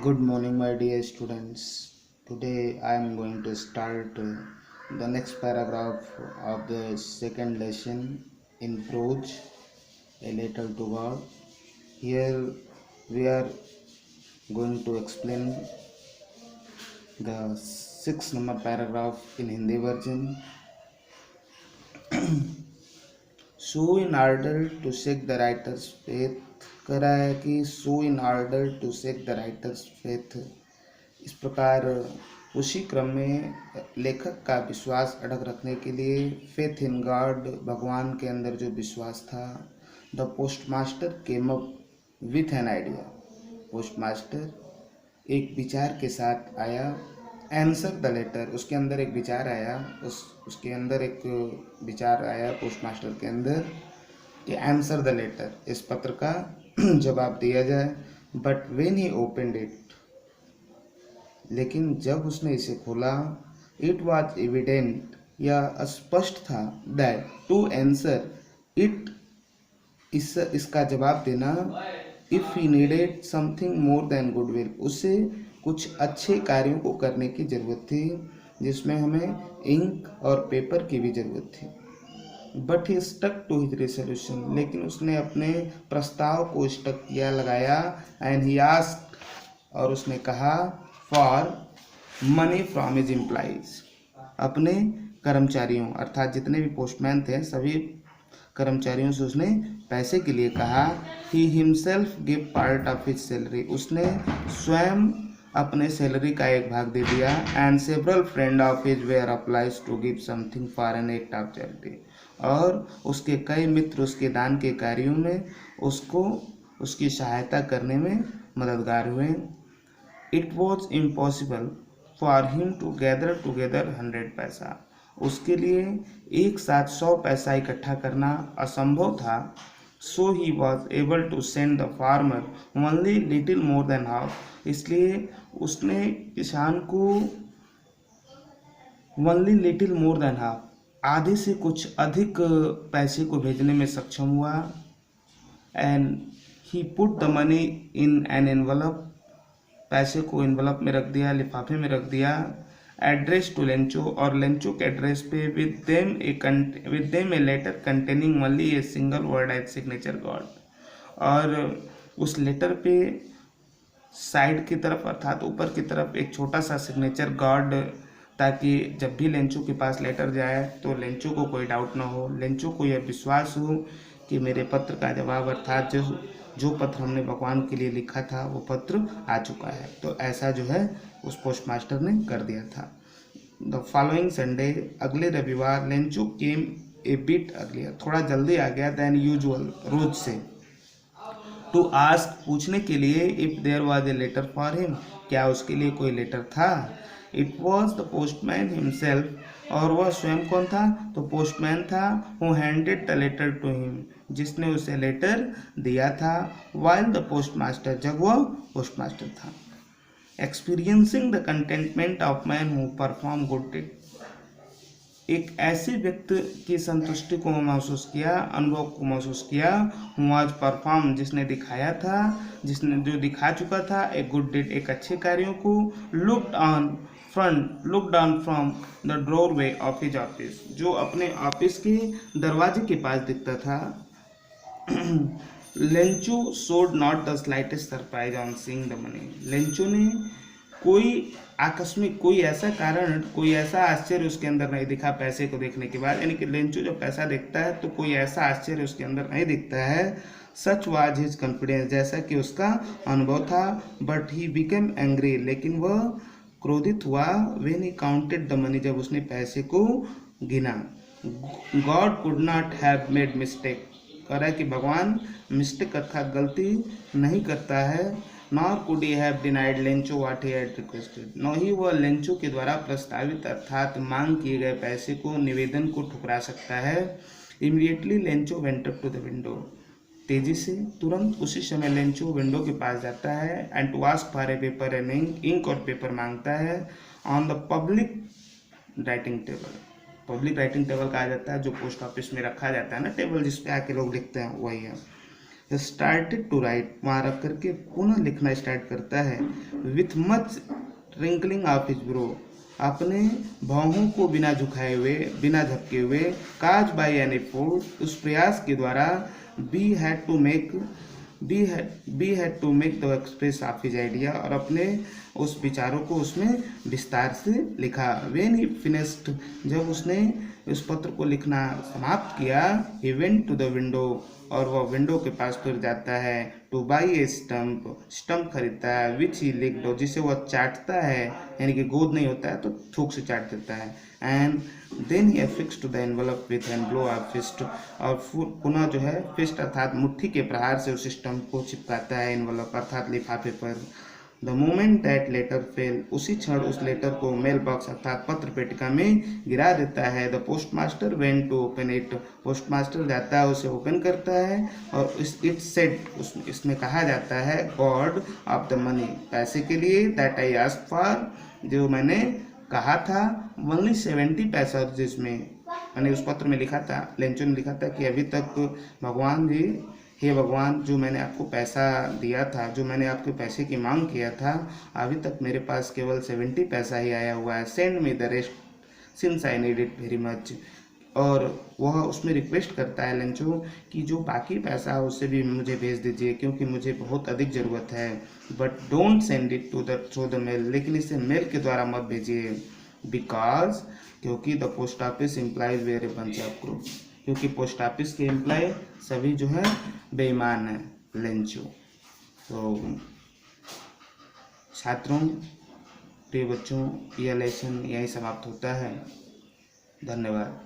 Good morning, my dear students. Today I am going to start the next paragraph of the second lesson in prose, a letter to God. Here we are going to explain the 6 number paragraph in Hindi version. So in order to shake the writer's faith, कह रहा है कि so in order to shake the writer's faith, इस प्रकार उसी क्रम में लेखक का विश्वास अड़ग रखने के लिए फेथ इन गॉड, भगवान के अंदर जो विश्वास था, the postmaster came up with an idea, postmaster एक विचार के साथ आया, आंसर द लेटर, उसके अंदर एक विचार आया, उसके अंदर एक विचार आया पोस्टमास्टर के अंदर कि आंसर द लेटर, इस पत्र का जवाब दिया जाए। But when he opened it, लेकिन जब उसने इसे खोला, इट वॉज एविडेंट, यह स्पष्ट था, दैट टू आंसर इट, इसका जवाब देना, if he needed something more than goodwill, उसे कुछ अच्छे कार्यों को करने की जरूरत थी जिसमें हमें इंक और पेपर की भी जरूरत थी। But he stuck to his resolution, लेकिन उसने अपने प्रस्ताव को स्टक किया, लगाया, एंड ही आस्क्ड, और उसने कहा, for money from his employees, अपने कर्मचारियों अर्थात जितने भी पोस्टमैन थे सभी कर्मचारियों से उसने पैसे के लिए कहा। He himself give part of his salary, उसने स्वयं अपने सैलरी का एक भाग दे दिया। And several friend of his were obliged to give something for an act of charity, और उसके कई मित्र उसके दान के कार्यों में उसको उसकी सहायता करने में मददगार हुए। It was impossible for him to gather together 100 paisa, उसके लिए एक साथ 100 पैसा इकट्ठा करना असंभव था। So he was able to send the farmer only little more than half, इसलिए उसने किसान को only little more than half, आधे से कुछ अधिक पैसे को भेजने में सक्षम हुआ। And he put the money in an envelope, पैसे को एनवलप में रख दिया, लिफाफे में रख दिया। एड्रेस टू लेंचो, और लेंचो के एड्रेस पे with them a letter containing only a single word as signature God, और उस लेटर पे साइड की तरफ अर्थात ऊपर की तरफ एक छोटा सा सिग्नेचर गॉड, ताकि जब भी लेंचो के पास लेटर जाए तो लेंचो को कोई डाउट ना हो, लेंचो को यह विश्वास हो कि मेरे पत्र का जवाब अर्थात जो पत्र हमने भगवान के लिए लिखा था वो पत्र आ चुका है। तो ऐसा जो है उस पोस्टमास्टर ने कर दिया था। द फॉलोइंग संडे, अगले रविवार, लेंचो केम ए बिट अर्लियर, थोड़ा जल्दी आ गया देन यूजुअल, रोज से, टू आस्क, पूछने के लिए, if there was a letter for him, क्या उसके लिए कोई लेटर था। It was the postman himself, और वह स्वयं कौन था, तो पोस्टमैन था, who handed the letter to him, जिसने उसे लेटर दिया था। वाइल द पोस्टमास्टर, जब वह पोस्टमास्टर था। Experiencing the contentment of man who perform good deed, एक ऐसे व्यक्ति की संतुष्टि को महसूस किया, अनुभव को महसूस किया, हु वाज परफॉर्म, जिसने दिखाया था, जिसने जो दिखा चुका था, एक गुड डीड, एक अच्छे कार्यों को। Looked on from the doorway of his office, जो अपने ऑफिस के दरवाजे के पास दिखता था। Lencho showed not the slightest surprise on seeing the money, Lencho ने कोई आकस्मिक, कोई ऐसा कारण, कोई ऐसा आश्चर्य उसके अंदर नहीं दिखा पैसे को देखने के बाद, यानी कि लेंचो जब पैसा देखता है तो कोई ऐसा आश्चर्य उसके अंदर नहीं दिखता है। सच वाज हिज कॉन्फिडेंस, जैसा कि उसका अनुभव था। बट ही बिकेम एंग्री, लेकिन वह क्रोधित हुआ। When he counted the money, जब उसने पैसे को गिना। God could not have made mistake, कह रहा है कि भगवान मिस्टेक अर्थात गलती नहीं करता है। Nor could he have denied Lencho what he had requested, न ही वह लेंचो के द्वारा प्रस्तावित अर्थात मांग किए गए पैसे को, निवेदन को ठुकरा सकता है। Immediately Lencho went up to the window, तेजी से तुरंत उसी समय लेंचो विंडो के पास जाता है। And to ask for a paper and ink और पेपर मांगता है। On the public writing table, public writing table कहा जाता है जो पोस्ट ऑफिस में रखा जाता है ना, टेबल जिस पे आके लोग लिखते हैं, वही है। स्टार्टेड टू राइट, वहाँ रख करके पुनः लिखना स्टार्ट करता है। With much twinkling of his brow, अपने बाहों को बिना झुकाए हुए, बिना झपके हुए, काज बाई एन एफोर्ट, उस प्रयास के द्वारा, be had to make be had to make the express of his idea, और अपने उस विचारों को उसमें विस्तार से लिखा। वेन ही फिनिश्ड, जब उसने उस पत्र को लिखना समाप्त किया, he went to the window, और वह विंडो के पास फिर जाता है, टू बाई ए स्टम्प खरीदता है, विच ही लिक्ड, जिसे वह चाटता है, यानी कि गोद नहीं होता है तो थूक से चाट देता है। And then he affix to the envelope with an blow of fist, और पुनः जो है फिस्ट अर्थात मुट्ठी के प्रहार से उस स्टम्प को चिपकाता है एनवलप अर्थात लिफाफे पर। The moment that letter fell, उसी क्षण उस लेटर को मेल बॉक्स अर्थात पत्र पेटिका में गिरा देता है। The post master went to open it, post master जाता है उसे ओपन करता है, और इट सेड, इसमें कहा जाता है, गॉड ऑफ द मनी, पैसे के लिए, दैट आई आस्क फॉर, जो मैंने कहा था, ओनली 70 पैसा, जिसमें मैंने उस पत्र में लिखा था, लेंचो ने लिखा था कि अभी तक भगवान जी, हे भगवान, जो मैंने आपको पैसा दिया था, जो मैंने आपके पैसे की मांग किया था, अभी तक मेरे पास केवल 70 पैसा ही आया हुआ है। Send me the rest since I need it very much, और वह उसमें रिक्वेस्ट करता है लेंचो कि जो बाकी पैसा है उससे भी मुझे भेज दीजिए, क्योंकि मुझे बहुत अधिक ज़रूरत है। But don't send it to the through the mail, लेकिन इसे मेल के द्वारा मत भेजिए। बिकॉज, क्योंकि the post office employees were a bunch of crook, क्योंकि पोस्ट ऑफिस के एम्प्लॉय सभी जो है बेईमान है, लेंचो। तो छात्रों, प्रिय बच्चों, यह लेसन यहीं समाप्त होता है। धन्यवाद।